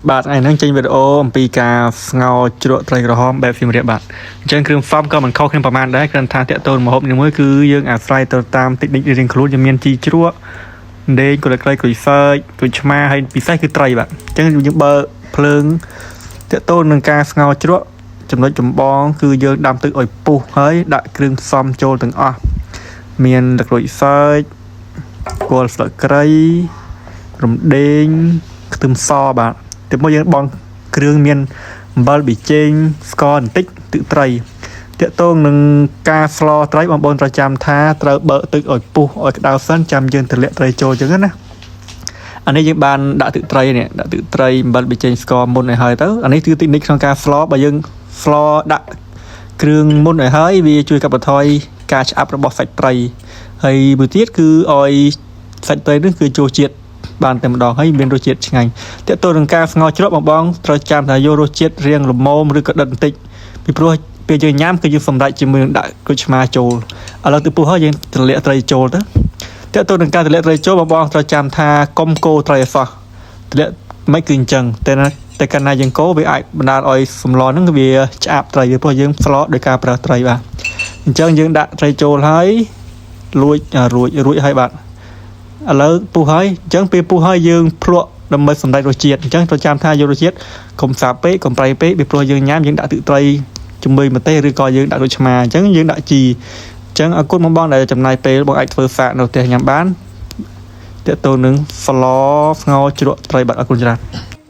បាទថ្ងៃហ្នឹងចេញវីដេអូអំពីការស្ងោរជ្រក់ត្រីក្រហមបែបសៀមរាបបាទអញ្ចឹងគ្រឿងផ្សំក៏មិនខុសគ្នាប្រហែលដែរគ្រាន់ថាតាក់ទងម្ហូបនេះមួយគឺយើងអាស្រ័យទៅតាមតិចនិចរៀងខ្លួនយើងមានជីជ្រក់ដេងក្រូចក្រូចសើចក្រូចឆ្មាហើយពិសេសគឺត្រីបាទអញ្ចឹងយើងបើភ្លើងតាក់ទងនឹងការស្ងោរជ្រក់ចំណុចចម្បងគឺយើងដាំទឹកឲ្យពុះហើយដាក់គ្រឿងផ្សំចូលទាំងអស់មានក្រូចសើចគល់ស្លឹកគ្រៃរំដេងខ្ទឹមសបាទតែមកយើងបងគ្រឿងមានអំបិលប៊ីចេងស្ករបន្តិចទឹកត្រីតាក់ទងនឹងការស្លត្រីបងប្អូនត្រូវចាំថាត្រូវបើកទឹកឲ្យពុះឲ្យក្តៅសិនចាំយើងទម្លាក់ត្រីចូលចឹងណាអានេះយើងបានដាក់ទឹកត្រីនេះដាក់ទឹកត្រីអំបិលប៊ីចេងស្ករមុនឲ្យហើយទៅអានេះគឺទីនេះក្នុងការស្លបើយើងស្លដាក់គ្រឿងមុនឲ្យហើយវាជួយកាត់បន្ថយការឆ្អាប់របស់សាច់ត្រីហើយមួយទៀតគឺឲ្យសាច់ត្រីនេះគឺចូលជាតិបានតែម្ដងហើយមានរសជាតិឆ្ងាញ់តាក់ទងនឹងការស្ងោរជ្រក់បងត្រូវចាំថាយករសជាតិរៀងល្មមឬក៏ដិតបន្តិចពីព្រោះពេលយើងញ៉ាំគឺយើងសម្រេចជាមួយនឹងដាក់ក្រូចឆ្មាចូលឥឡូវទឹកពុះហើយយើងទម្លាក់ត្រីចូលទៅតាក់ទងនឹងការទម្លាក់ត្រីចូលបងត្រូវចាំថាកុំកូរត្រីឲ្យសោះទម្លាក់មិនគឺអញ្ចឹងតែកាលណាយើងកូរវាអាចបណ្ដាលឲ្យសម្លហ្នឹងវាឆ្អាបត្រីព្រោះយើងស្លដោយការប្រើត្រីបាទអញ្ចឹងយើងដាក់ត្រីចូលហើយរួចហើយបាទឥឡូវពុះហើយអញ្ចឹងពេលពុះហើយយើងភ្លក់ដើម្បីសម្រេចរសជាតិអញ្ចឹងត្រូវចាំថាយករសជាតិកុំសាបពេកកុំប្រៃពេកពីព្រោះយើងញ៉ាំយើងដាក់ទឹកត្រីជាមួយម្ទេសឬក៏យើងដាក់ក្រូចឆ្មាអញ្ចឹងយើងដាក់ជីអញ្ចឹងអរគុណបងដែលចំណាយពេលបងអាចធ្វើសាកនៅផ្ទះញ៉ាំបានទាក់ទងនឹងស្លស្ងោរជ្រក់ត្រីបាទអរគុណច្រើន